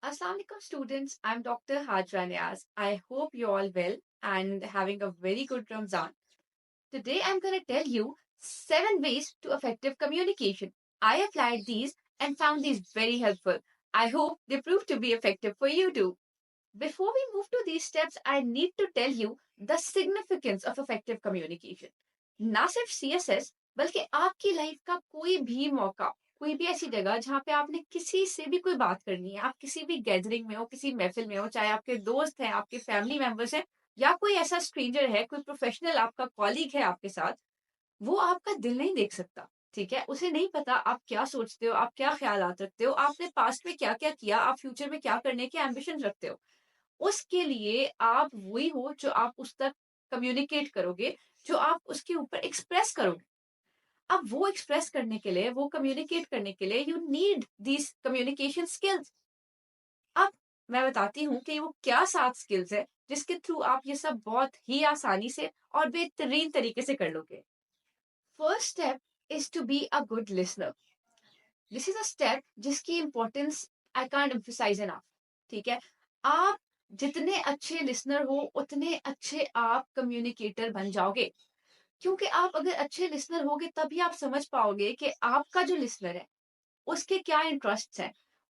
Assalamualaikum students, I'm Dr. Hajra Niaz. I hope you're all well and having a very good Ramzan. Today I'm going to tell you 7 ways to effective communication. I applied these and found these very helpful. I hope they prove to be effective for you too. Before we move to these steps, I need to tell you the significance of effective communication. ना सिर्फ CSS बल्कि आपकी life का कोई भी मौका, कोई भी ऐसी जगह जहाँ पे आपने किसी से भी कोई बात करनी है, आप किसी भी गैदरिंग में हो, किसी महफिल में हो, चाहे आपके दोस्त हैं, आपके फैमिली मेंबर्स हैं, या कोई ऐसा स्ट्रेंजर है, कोई प्रोफेशनल आपका कॉलीग है आपके साथ, वो आपका दिल नहीं देख सकता। ठीक है, उसे नहीं पता आप क्या सोचते हो, आप क्या ख्यालात रखते हो, आपने पास्ट में क्या क्या किया, आप फ्यूचर में क्या करने के एम्बिशन रखते हो। उसके लिए आप वही हो जो आप उस तक कम्युनिकेट करोगे, जो आप उसके ऊपर एक्सप्रेस करोगे। अब वो एक्सप्रेस करने के लिए, वो कम्युनिकेट करने के लिए you need these communication skills. अब मैं बताती हूँ कि वो क्या 7 स्किल्स है जिसके थ्रू आप ये सब बहुत ही आसानी से और बेहतरीन तरीके से कर लोगे। First step is to be a good listener. This is a step जिसकी importance I can't emphasise enough. ठीक है, आप जितने अच्छे लिसनर हो उतने अच्छे आप कम्युनिकेटर बन जाओगे, क्योंकि आप अगर अच्छे लिसनर होगे तभी आप समझ पाओगे कि आपका जो लिसनर है उसके क्या इंटरेस्ट हैं,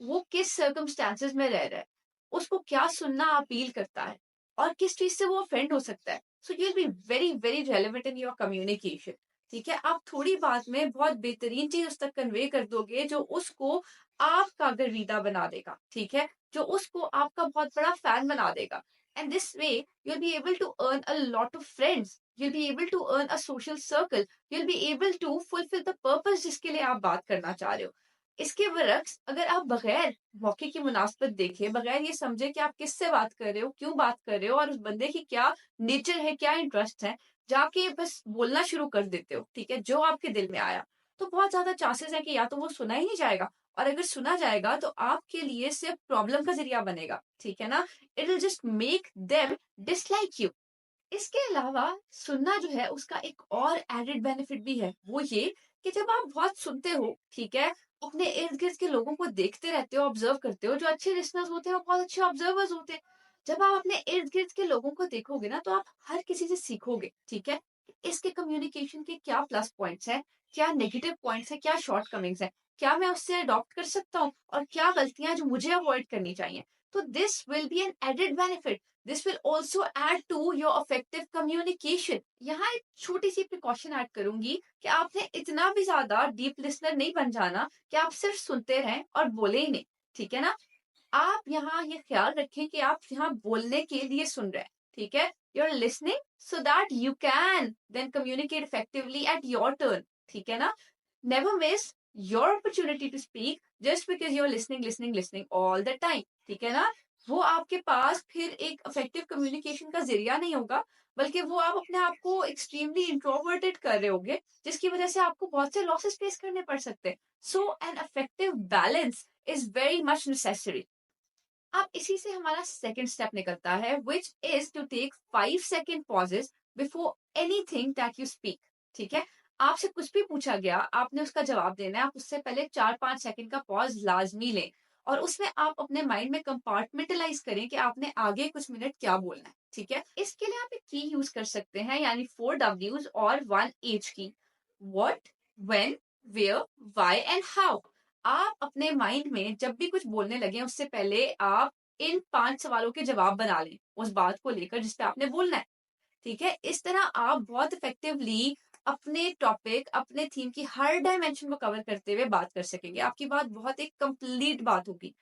वो किस सर्कमस्टांसेस में रह रहा है, उसको क्या सुनना अपील करता है और किस चीज से वो ऑफेंड हो सकता है। So you will be very very relevant in your communication. ठीक है, आप थोड़ी बात में बहुत बेहतरीन चीज उस तक कन्वे कर दोगे जो उसको आपका गर्विदा बना देगा। ठीक है, जो उसको आपका बहुत बड़ा फैन बना देगा। And this way you'll be able to earn a lot of friends, you'll be able to earn a social circle, you'll be able to fulfill the purpose जिसके लिए आप बात करना चाह रहे हो। इसके बरक्स अगर आप बगैर मौके की मुनासबत देखे, बगैर ये समझे कि आप किससे बात कर रहे हो, क्यों बात कर रहे हो और उस बंदे की क्या नेचर है, क्या इंटरेस्ट है, जाके बस बोलना शुरू कर देते हो, ठीक है, जो आपके दिल में आया, तो बहुत ज्यादा चांसेस है कि या तो वो सुना ही नहीं जाएगा, और अगर सुना जाएगा तो आपके लिए सिर्फ प्रॉब्लम का जरिया बनेगा। ठीक है ना, it will just make them dislike you. इसके अलावा सुनना जो है उसका एक और एडेड बेनिफिट भी है, वो ये कि जब आप बहुत सुनते हो, ठीक है, अपने इर्द गिर्द के लोगों को देखते रहते हो, ऑब्जर्व करते हो, जो अच्छे लिसनर्स होते हैं वो बहुत अच्छे ऑब्जर्वर्स होते हैं। जब आप अपने इर्द गिर्द के लोगों को देखोगे ना तो आप हर किसी से सीखोगे। ठीक है, इसके कम्युनिकेशन के क्या प्लस पॉइंट्स हैं, क्या नेगेटिव पॉइंट्स हैं, क्या शॉर्ट कमिंग्स हैं, क्या मैं उससे अडॉप्ट कर सकता हूँ और क्या गलतियां जो मुझे अवॉइड करनी चाहिए। तो this will be an added benefit. This will also add to your effective communication. यहाँ एक छोटी सी प्रिकॉशन ऐड करूंगी कि आपने इतना भी ज्यादा डीप लिसनर नहीं बन जाना कि आप सिर्फ सुनते रहें और बोले ही नहीं। ठीक है ना, आप यहाँ ये ख्याल रखें कि आप यहाँ बोलने के लिए सुन रहे हैं। ठीक है, you are listening so that you can then communicate effectively at your turn. ठीक है ना, never miss your opportunity to speak just because you are listening listening listening all the time. ठीक है ना, वो आपके पास फिर एक इफेक्टिव कम्युनिकेशन का जरिया नहीं होगा, बल्कि वो आप अपने आप को एक्सट्रीमली इंट्रोवर्टेड कर रहे होगे, जिसकी वजह से आपको बहुत से लॉसेस फेस करने पड़ सकते हैं। So an effective balance is very much necessary. अब इसी से हमारा सेकंड स्टेप निकलता है, which is to take 5 second pauses before anything that you speak. ठीक है, आपसे कुछ भी पूछा गया, आपने उसका जवाब देना है, आप उससे पहले 4-5 सेकंड का पॉज लाजमी लें और उसमें आप अपने माइंड में कंपार्टमेंटलाइज करें कि आपने आगे कुछ मिनट क्या बोलना है। ठीक है, इसके लिए आप एक की यूज कर सकते हैं, यानी 4 W's और 1 H की। What, when, where, why and how. आप अपने माइंड में जब भी कुछ बोलने लगे उससे पहले आप इन 5 सवालों के जवाब बना लें उस बात को लेकर जिस पे आपने बोलना है। ठीक है, इस तरह आप बहुत इफेक्टिवली अपने टॉपिक, अपने थीम की हर डायमेंशन को कवर करते हुए बात कर सकेंगे। आपकी बात बहुत एक कंप्लीट बात होगी।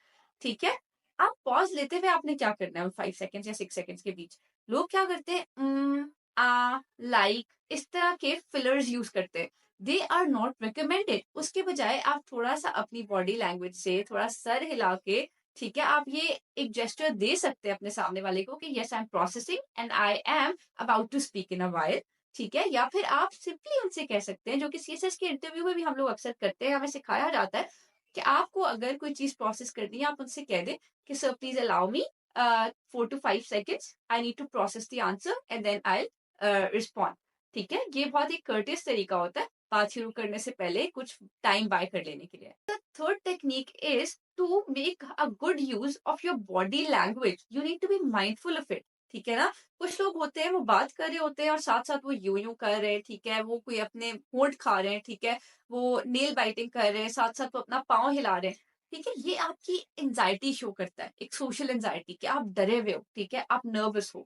ठीक है, आप पॉज लेते हुए आपने क्या करना है उन 5 सेकेंड या 6 सेकेंड्स के बीच। लोग क्या करते हैं, लाइक इस तरह के फिलर्स यूज करते हैं। They are not recommended. उसके बजाय आप थोड़ा सा अपनी बॉडी लैंग्वेज से थोड़ा सर हिला के, ठीक है, आप ये एक जेस्चर दे सकते हैं अपने सामने वाले को कि yes I am processing and I am about to speak in a while. ठीक है, या फिर आप सिंपली उनसे कह सकते हैं, जो कि सीएसएस के इंटरव्यू में भी हम लोग अक्सर करते हैं, हमें सिखाया जाता है कि आपको अगर कोई चीज प्रोसेस करनी है आप उनसे कह दें कि sir please allow me 4 to 5 seconds, I need to process the answer and then I respond. ठीक है, ये बहुत ही कर्टियस तरीका होता है बात शुरू करने से पहले कुछ टाइम बाय कर लेने के लिए। The third technique is to make a good use of your body language. You need to be mindful of it, ठीक है ना। कुछ लोग होते हैं वो बात कर रहे होते हैं और साथ साथ वो यूं कर रहे हैं, ठीक है, वो कोई अपने होंठ खा रहे हैं, ठीक है, वो नेल बाइटिंग कर रहे हैं, साथ साथ वो अपना पाँव हिला रहे हैं, ठीक है। ये आपकी एंजाइटी शो करता है, एक सोशल एंजाइटी, कि आप डरे हुए हो, ठीक है, आप नर्वस हो।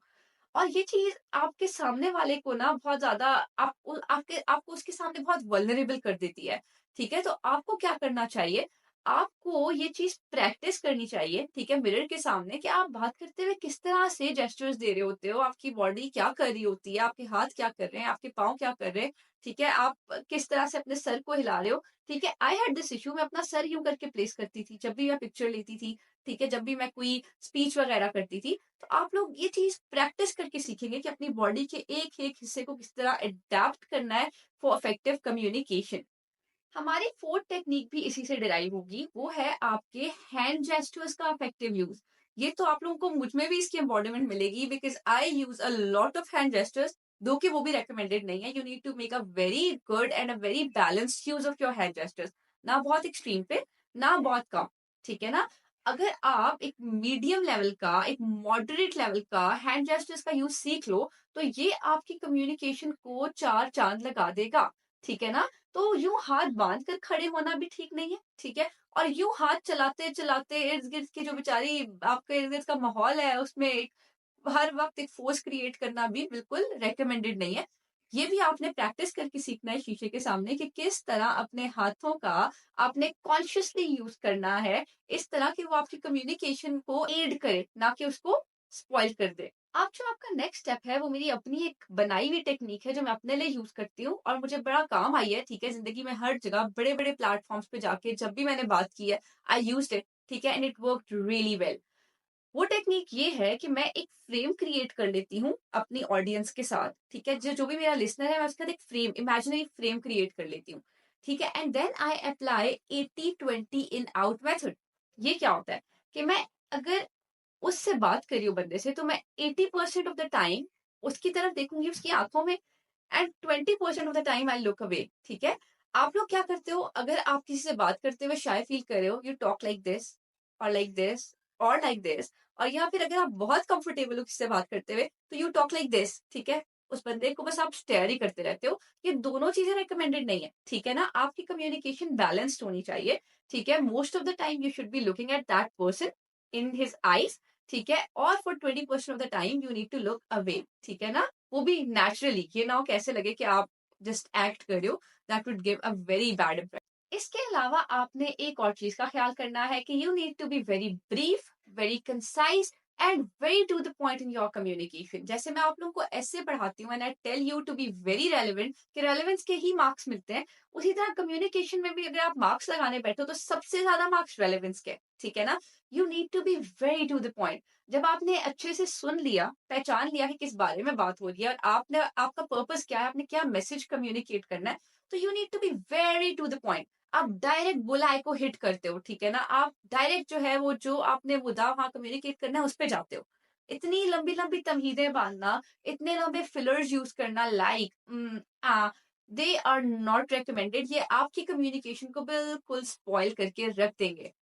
और ये चीज आपके सामने वाले को ना बहुत ज्यादा आपको उसके सामने बहुत वल्नरेबल कर देती है, ठीक है। तो आपको क्या करना चाहिए, आपको ये चीज प्रैक्टिस करनी चाहिए, ठीक है, मिरर के सामने, कि आप बात करते हुए किस तरह से जेस्चर्स दे रहे होते हो, आपकी बॉडी क्या कर रही होती है, आपके हाथ क्या कर रहे हैं, आपके पाँव क्या कर रहे हैं, ठीक है, आप किस तरह से अपने सर को हिला रहे हो, ठीक है। आई हैड दिस इशू, मैं अपना सर यूं करके प्लेस करती थी जब भी मैं पिक्चर लेती थी, ठीक है, जब भी मैं कोई स्पीच वगैरह करती थी। तो आप लोग ये चीज प्रैक्टिस करके सीखेंगे कि अपनी बॉडी के एक एक हिस्से को किस तरह अडेप्ट करना है फॉर इफेक्टिव कम्युनिकेशन। हमारी फोर्थ टेक्निक भी इसी से डिराइव होगी, वो है आपके हैंड जेस्चर्स का इफेक्टिव यूज। ये तो आप लोगों को मुझ में भी इसकी एम्बॉडीमेंट मिलेगी, because I use a lot of hand gestures, though कि वो भी रेकमेंडेड नहीं है। You need to make a very good and a very balanced use of your hand gestures, ना बहुत एक्सट्रीम पे, ना बहुत कम, ठीक है ना। अगर आप एक मीडियम लेवल का, एक मॉडरेट लेवल का हैंड जेस्चर्स का यूज सीख लो, तो ये आपकी कम्युनिकेशन को चार चांद लगा देगा, ठीक है ना। तो यूं हाथ बांध कर खड़े होना भी ठीक नहीं है, ठीक है। और यूं हाथ चलाते चलाते इर्द गिर्द की जो बेचारी आपके इर्द गिर्द का माहौल है उसमें हर वक्त एक फोर्स क्रिएट करना भी बिल्कुल रेकमेंडेड नहीं है। ये भी आपने प्रैक्टिस करके सीखना है शीशे के सामने, कि किस तरह अपने हाथों का आपने कॉन्शियसली यूज करना है, इस तरह कि वो आपकी कम्युनिकेशन को एड करे, ना कि उसको स्पॉइल कर दे। आप जो आपका नेक्स्ट स्टेप है वो मेरी अपनी एक बनाई हुई टेक्निक है जो मैं अपने लिए यूज करती हूँ और मुझे बड़ा काम आई है, ठीक है, जिंदगी में हर जगह बड़े बड़े प्लेटफॉर्म्स पे जाके जब भी मैंने बात की है, आई यूज्ड इट, ठीक है, and it worked really well. वो टेक्निक ये है कि मैं एक फ्रेम क्रिएट कर लेती हूँ अपनी ऑडियंस के साथ, ठीक है, जो जो भी मेरा लिसनर है मैं उसके साथ एक फ्रेम, इमेजिनरी फ्रेम क्रिएट कर लेती हूँ, ठीक है, and then I apply 80-20 in out method. ये क्या होता है कि मैं अगर उससे बात करी हूँ बंदे से, तो मैं 80% ऑफ द टाइम उसकी तरफ देखूंगी, उसकी आंखों में, and 20% of the time I look away, ठीक है। आप लोग क्या करते हो, अगर आप किसी से बात करते हुए शाय फील कर रहे हो, यू टॉक लाइक दिस और लाइक दिस और लाइक दिस, और या फिर अगर आप बहुत कंफर्टेबल हो किसी से बात करते हुए, तो यू टॉक लाइक दिस, ठीक है। उस बंदे को बस आप स्टेयर ही करते रहते हो। ये दोनों चीजें रिकमेंडेड नहीं है, ठीक है ना। आपकी कम्युनिकेशन बैलेंस्ड होनी चाहिए, ठीक है। Most of the time you should be looking at that person in his eyes, ठीक है, और for 20% of the time you need to look away, ठीक है ना। वो भी नेचुरली, ये ना हो कैसे लगे कि आप जस्ट एक्ट कर रहे हो, that would give a very bad impression. इसके अलावा आपने एक और चीज का ख्याल करना है कि you need to be very brief, very concise and very to the point in your communication. जैसे मैं आप लोगों को ऐसे पढ़ाती हूँ and I tell you to be very relevant, कि रेलिवेंस के ही मार्क्स मिलते हैं, उसी तरह कम्युनिकेशन में भी अगर आप मार्क्स लगाने बैठो तो सबसे ज्यादा मार्क्स रेलिवेंस के, ठीक है ना। You need to be very to the point. जब आपने अच्छे से सुन लिया, पहचान लिया कि किस बारे में बात हो रही है और आपने आपका पर्पस क्या है, आपने क्या मैसेज कम्युनिकेट करना है, तो you need to be very to the point. आप डायरेक्ट बुलाए को हिट करते हो, ठीक है ना। आप डायरेक्ट जो है वो जो आपने मुद्दा वहां कम्युनिकेट करना है उस पर जाते हो। इतनी लंबी लंबी तमहीदें बांधना, इतने लंबे फिलर्स यूज करना, like they are not recommended. ये आपकी कम्युनिकेशन को बिल्कुल स्पॉइल करके रख देंगे।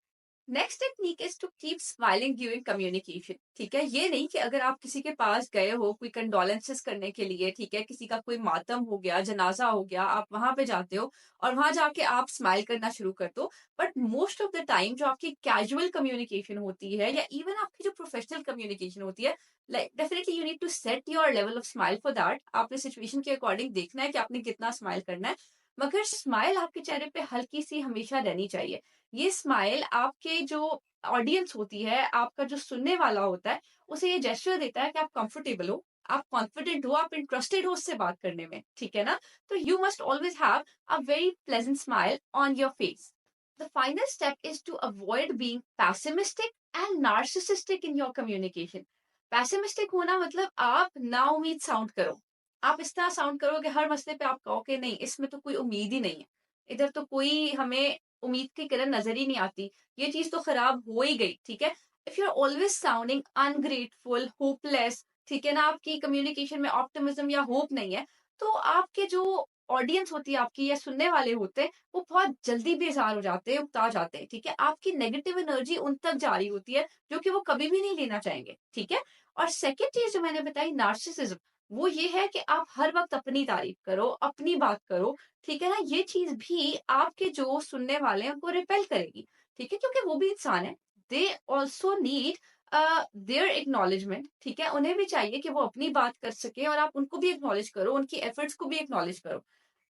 Next technique is to keep smiling during communication, ठीक है। ये नहीं कि अगर आप किसी के पास गए हो कोई कंडोलेंसेस करने के लिए, ठीक है, किसी का कोई मातम हो गया, जनाजा हो गया, आप वहां पे जाते हो और वहां जाके आप स्माइल करना शुरू कर दो। But most of the time जो आपकी कैजुअल कम्युनिकेशन होती है या इवन आपकी जो प्रोफेशनल कम्युनिकेशन होती है, like definitely you need to set your level of smile for that. आपने सिचुएशन के अकॉर्डिंग देखना है कि आपने कितना स्माइल करना है, मगर स्माइल आपके चेहरे पे हल्की सी हमेशा रहनी चाहिए। ये स्माइल आपके जो ऑडियंस होती है, आपका जो सुनने वाला होता है, उसे ये जेस्चर देता है कि आप कंफर्टेबल हो, आप कॉन्फिडेंट हो, आप इंटरेस्टेड हो उससे बात करने में, ठीक है ना। तो you must always have a very pleasant smile on your face. The final step is to avoid being pessimistic and narcissistic in your communication. Pessimistic होना मतलब आप ना उम्मीद साउंड करो। आप इस तरह साउंड करो कि हर मसले पे आप कहो कि नहीं, इसमें तो कोई उम्मीद ही नहीं है, इधर तो कोई हमें उम्मीद की किरण नजर ही नहीं आती, ये चीज तो खराब हो ही गई, ठीक है। If you are always sounding ungrateful, hopeless, ठीक है ना, आपकी कम्युनिकेशन में ऑप्टिमिज्म या होप नहीं है, तो आपके जो ऑडियंस होती है आपकी या सुनने वाले होते हैं, वो बहुत जल्दी बेजार हो जाते हैं, उकता जाते हैं, ठीक है? आपकी नेगेटिव एनर्जी उन तक जा रही होती है, जो कि वो कभी भी नहीं लेना चाहेंगे, ठीक है? और सेकंड चीज़ जो मैंने बताई नार्सिसिज्म, वो ये है कि आप हर वक़्त अपनी तारीफ़ करो, अपनी बात करो, ठीक है ना? ये चीज़ भी आपके जो सुनने वाले हैं, उनको रिपेल करेगी, ठीक है? क्योंकि वो भी इंसान है। They also need their acknowledgement, ठीक है? उन्हें भी चाहिए कि वो अपनी बात कर सकें और आप उनको भी एक्नॉलेज करो, उनकी एफर्ट्स को भी एक्नॉलेज करो।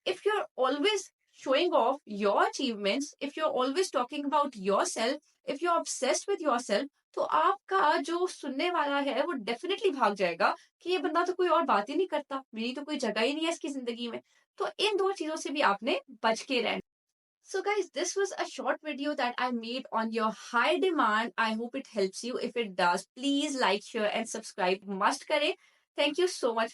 If you're always showing off your achievements, if you're always talking about yourself, if you're obsessed with yourself, तो आपका जो सुनने वाला है वो डेफिनेटली भाग जाएगा कि ये बंदा तो कोई और बात ही नहीं करता, मेरी तो कोई जगह ही नहीं है इसकी जिंदगी में। तो इन दो चीजों से भी आपने बच के रहना। So, guys, this was a short video that I made on your high demand. I hope it helps you. If it does, please like, share, and subscribe. Must kare. Thank you so much.